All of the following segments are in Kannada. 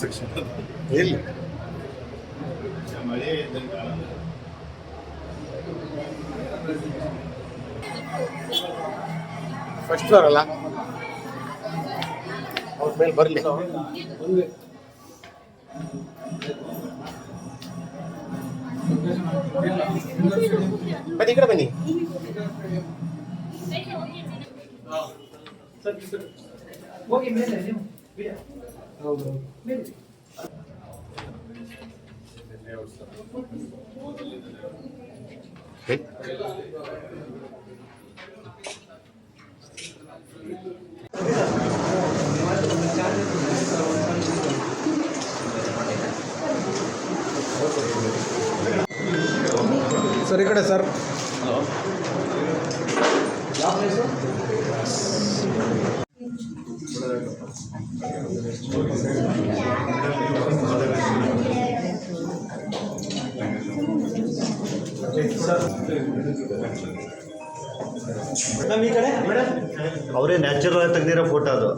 ಸೆಕ್ಷನ್ ಫಸ್ಟ್ ಫ್ಲೋರ್ ಅಲ್ಲ, ಅವ್ರ ಮೇಲೆ ಬರಲಿ. ಬನ್ನಿ, ಈ ಕಡೆ ಬನ್ನಿ. ಹೋಗಿ ಮೇಲೆ ಹೌದು ಸರ್, ಈ ಕಡೆ ಸರ್. ಹಲೋ, ಯಾವ ಪ್ಲೇಸು? ಈ ಕಡೆ ಅವರೇ ನ್ಯಾಚುರಲ್ ಆಗಿ ತೆಗೆದಿರೋ ಫೋಟೋ ಅದು.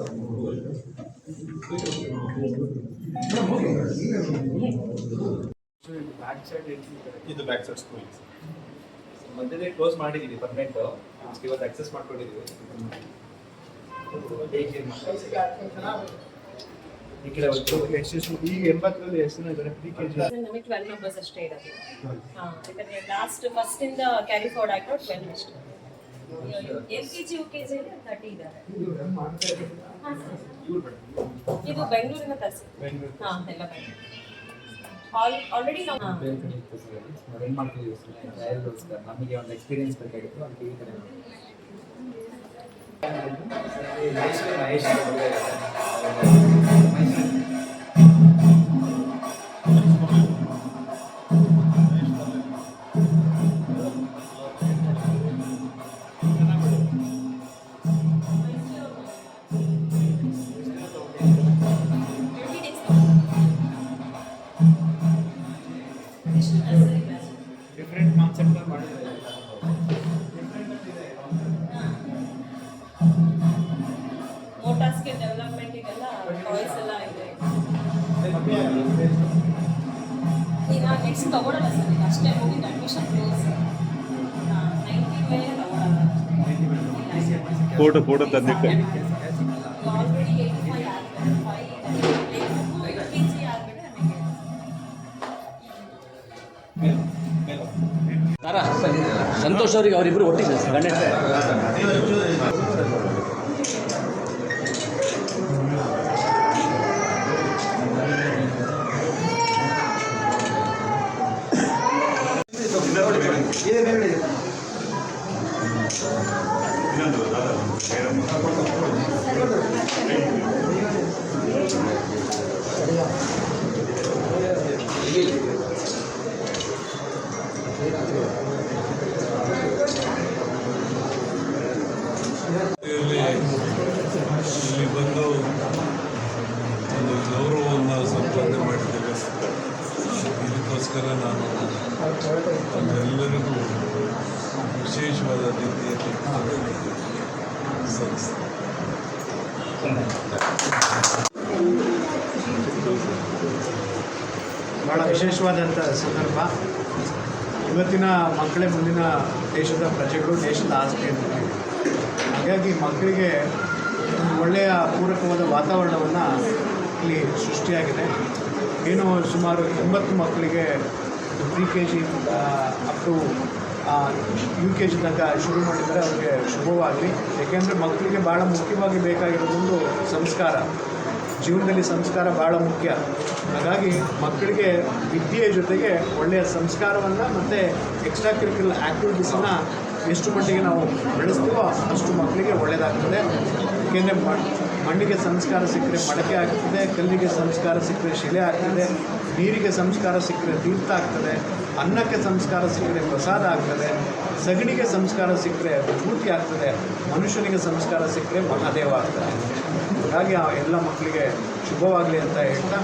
ಇದು ಬ್ಯಾಕ್ ಸೈಡ್ ಸ್ಕೂಲ್ ಮಧ್ಯದಲ್ಲಿ ಕ್ಲೋಸ್ ಮಾಡಿದ್ದೀವಿ ಪರ್ಮನೆಂಟ್. ಇವತ್ತು ಆಕ್ಸೆಸ್ ಮಾಡ್ಕೊಂಡಿದ್ದೀವಿ. ಈ ಕಡೆ ಈಗ 80ರಲ್ಲಿ ಎಷ್ಟು ಇದ್ದಾರೆ? ನಮಗೆ 12 ಮೆಂಬರ್ಸ್ ಅಷ್ಟೇ ಇರೋದು. ಯಾಕಂದ್ರೆ ಲಾಸ್ಟ್ ಫಸ್ಟ್ ಇಂದ ಕ್ಯಾರಿ ಫಾರ್ವರ್ಡ್ ಆಗಿರೋ 12 ಅಷ್ಟೇ. LKG UKG 30 ಇದ್ದಾರೆ. ಇದು ಬೆಂಗಳೂರಿನ ತರಿಸಿ. ಎಲ್ಲ ಬೆಂಗಳೂರು. ಆಲ್ರೆಡಿ ನಾವು ಏನು ಮಾಡ್ತೀವಿ ನಮಗೆ ಒಂದು ಎಕ್ಸ್ಪೀರಿಯನ್ಸ್ ಬೇಕಾಗಿತ್ತು. ಅಂತ ಈ ಕಡೆ ಡಿಫ್ರೆಂಟ್ ಕಾನ್ಸೆಪ್ಟ್ ಮಾಡಿದ್ದಾರೆ. ಮೋಟಾರ್ಸ್ಗೆ ಡೆವಲಪ್ಮೆಂಟಿಗೆಲ್ಲ ಟಾಯ್ಸ್ ಎಲ್ಲ ಇದೆ. ಈಗ ನೆಕ್ಸ್ಟ್ ತಗೊಳ್ಳಲ್ಲ ಸರ್, ಈಗ ಅಷ್ಟೇ ಹೋಗಿದ್ದು ಅಡ್ಮಿಷನ್ ಕ್ಲೋಸ್. 90 ಮೇಲೆ ತಗೊಳ್ಳಲ್ಲ. ಫೋಟೋ ತಂದಿಟ್ಟೆ. ಆಲ್ರೆಡಿ 85 ಆಗಿದೆ. 5 KG ಆಗಿದೆ ನಮಗೆ. ಸಂತೋಷ್ ಅವರಿಗೆ ಅವರಿಬ್ಬರು ಒಟ್ಟಿಗೆ ಗಂಡ ಇಲ್ಲಿ ಬಂದು ಒಂದು ಗೌರವವನ್ನು ಸಂಪಾದನೆ ಮಾಡಿದ್ದೇವೆ. ಇದಕ್ಕೋಸ್ಕರ ನಾನು ಎಲ್ಲರಿಗೂ ವಿಶೇಷವಾದ ರೀತಿಯಲ್ಲಿ ಸಲ್ಲಿಸ್ತೇನೆ. ಭಾಳ ವಿಶೇಷವಾದಂಥ ಸಂದರ್ಭ. ಇವತ್ತಿನ ಮಕ್ಕಳೇ ಮುಂದಿನ ದೇಶದ ಪ್ರಜೆಗಳು, ದೇಶದ ಆಸ್ತಿ ಅಂತ. ಹಾಗಾಗಿ ಮಕ್ಕಳಿಗೆ ಒಂದು ಒಳ್ಳೆಯ ಪೂರಕವಾದ ವಾತಾವರಣವನ್ನು ಇಲ್ಲಿ ಸೃಷ್ಟಿಯಾಗಿದೆ. ಏನು ಸುಮಾರು 80 ಮಕ್ಕಳಿಗೆ PKG ಅಪ್ ಟು UKG ತನಕ ಶುರು ಮಾಡಿದರೆ ಅವ್ರಿಗೆ ಶುಭವಾಗಲಿ. ಏಕೆಂದರೆ ಮಕ್ಕಳಿಗೆ ಭಾಳ ಮುಖ್ಯವಾಗಿ ಬೇಕಾಗಿರೋದೊಂದು ಸಂಸ್ಕಾರ. ಜೀವನದಲ್ಲಿ ಸಂಸ್ಕಾರ ಭಾಳ ಮುಖ್ಯ. ಹಾಗಾಗಿ ಮಕ್ಕಳಿಗೆ ವಿದ್ಯೆಯ ಜೊತೆಗೆ ಒಳ್ಳೆಯ ಸಂಸ್ಕಾರವನ್ನು ಮತ್ತು ಎಕ್ಸ್ಟ್ರಾ ಕರಿಕ್ಯುಲರ್ ಆ್ಯಕ್ಟಿವಿಟೀಸನ್ನು ಎಷ್ಟು ಮಟ್ಟಿಗೆ ನಾವು ಬೆಳೆಸ್ತೀವೋ ಅಷ್ಟು ಮಕ್ಕಳಿಗೆ ಒಳ್ಳೆಯದಾಗ್ತದೆ. ಏಕೆಂದರೆ ಮಣ್ಣಿಗೆ ಸಂಸ್ಕಾರ ಸಿಕ್ಕರೆ ಮಡಕೆ ಆಗ್ತದೆ, ಕಲ್ಲಿಗೆ ಸಂಸ್ಕಾರ ಸಿಕ್ಕರೆ ಶಿಲೆ ಆಗ್ತದೆ, ನೀರಿಗೆ ಸಂಸ್ಕಾರ ಸಿಕ್ಕರೆ ತೀರ್ಥ ಆಗ್ತದೆ, ಅನ್ನಕ್ಕೆ ಸಂಸ್ಕಾರ ಸಿಕ್ಕರೆ ಪ್ರಸಾದ ಆಗ್ತದೆ, ಸಗಣಿಗೆ ಸಂಸ್ಕಾರ ಸಿಕ್ಕರೆ ವಿಭೂತಿ ಆಗ್ತದೆ, ಮನುಷ್ಯನಿಗೆ ಸಂಸ್ಕಾರ ಸಿಕ್ಕರೆ ಮಹಾದೇವ ಆಗ್ತದೆ. ಹಾಗಾಗಿ ಆ ಎಲ್ಲ ಮಕ್ಕಳಿಗೆ ಶುಭವಾಗಲಿ ಅಂತ ಹೇಳ್ತಾ,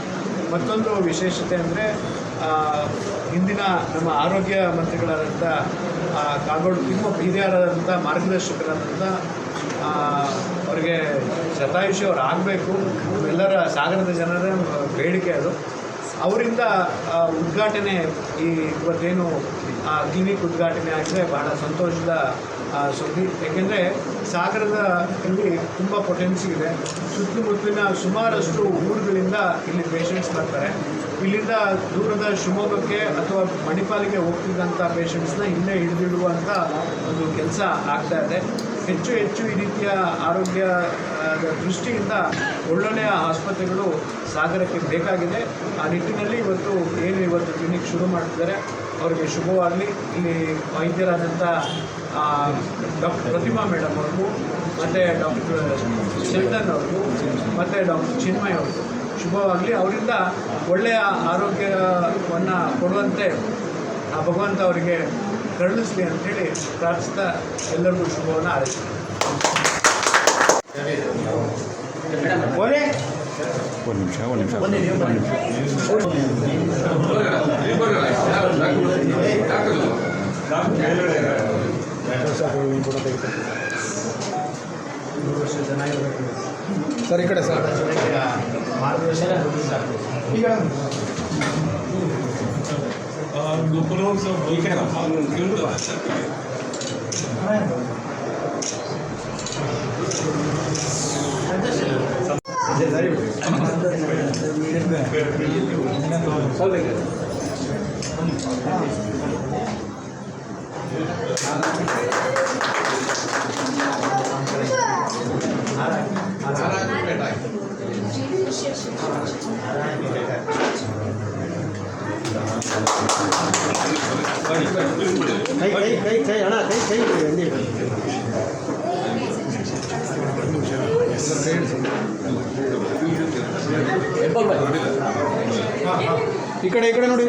ಮತ್ತೊಂದು ವಿಶೇಷತೆ ಅಂದರೆ ಹಿಂದಿನ ನಮ್ಮ ಆರೋಗ್ಯ ಮಂತ್ರಿಗಳಾದಂಥ ಕಾಗೋಡು ತಿಮ್ಮಪ್ಪ ಹಿರಿಯರಾದಂಥ ಮಾರ್ಗದರ್ಶಕರಾದಂಥ ಅವರಿಗೆ ಶತಾಯುಷಿ ಅವ್ರು ಆಗಬೇಕು, ಎಲ್ಲರ ಸಾಗರದ ಜನರ ಬೇಡಿಕೆ ಅದು. ಅವರಿಂದ ಉದ್ಘಾಟನೆ ಇವತ್ತೇನು ಕ್ಲಿನಿಕ್ ಉದ್ಘಾಟನೆ ಆಗಿದೆ, ಬಹಳ ಸಂತೋಷದ ಸುದ್ದಿ. ಏಕೆಂದರೆ ಸಾಗರದಲ್ಲಿ ತುಂಬ ಪೊಟೆನ್ಸಿ ಇದೆ. ಸುತ್ತಮುತ್ತಲಿನ ಸುಮಾರಷ್ಟು ಊರುಗಳಿಂದ ಇಲ್ಲಿ ಪೇಷಂಟ್ಸ್ ಬರ್ತಾರೆ. ಇಲ್ಲಿಂದ ದೂರದ ಶಿವಮೊಗ್ಗಕ್ಕೆ ಅಥವಾ ಮಣಿಪಾಲಿಗೆ ಹೋಗ್ತಿದ್ದಂಥ ಪೇಷಂಟ್ಸ್ನ ಇಲ್ಲೇ ಹಿಡಿದಿಡುವಂಥ ಒಂದು ಕೆಲಸ ಆಗ್ತಾ ಇದೆ. ಹೆಚ್ಚು ಹೆಚ್ಚು ಈ ರೀತಿಯ ಆರೋಗ್ಯ ದೃಷ್ಟಿಯಿಂದ ಒಳ್ಳೊಳ್ಳೆಯ ಆಸ್ಪತ್ರೆಗಳು ಸಾಗರಕ್ಕೆ ಬೇಕಾಗಿದೆ. ಆ ನಿಟ್ಟಿನಲ್ಲಿ ಇವತ್ತು ಕ್ಲಿನಿಕ್ ಶುರು ಮಾಡ್ತಿದ್ದಾರೆ. ಅವರಿಗೆ ಶುಭವಾಗಲಿ. ಇಲ್ಲಿ ವೈದ್ಯರಾದಂಥ ಡಾಕ್ಟರ್ ಪ್ರತಿಮಾ ಮೇಡಮ್ ಅವ್ರಿಗೂ ಮತ್ತು ಡಾಕ್ಟರ್ ಚಂದನ್ ಅವ್ರಿಗೂ ಮತ್ತು ಡಾಕ್ಟರ್ ಚಿನ್ಮಯ್ ಅವ್ರಿಗೂ ಶುಭವಾಗಲಿ. ಅವರಿಂದ ಒಳ್ಳೆಯ ಆರೋಗ್ಯವನ್ನು ಕೊಡುವಂತೆ ಆ ಭಗವಂತ ಅವರಿಗೆ ಕರುಣಿಸಲಿ ಅಂಥೇಳಿ ಪ್ರಾರ್ಥಿಸ್ತಾ ಎಲ್ಲರಿಗೂ ಶುಭವನ್ನು ಹಾರೈಸ್ತೀನಿ. ಸರ್ ಈ ಕಡೆ ಸರ್. ಮಾರ್ಗದರ್ಶನ ಈಗ ಕೈ ಅಣ್ಣ ಕೈ ಈ ಕಡೆ ನೋಡಿ.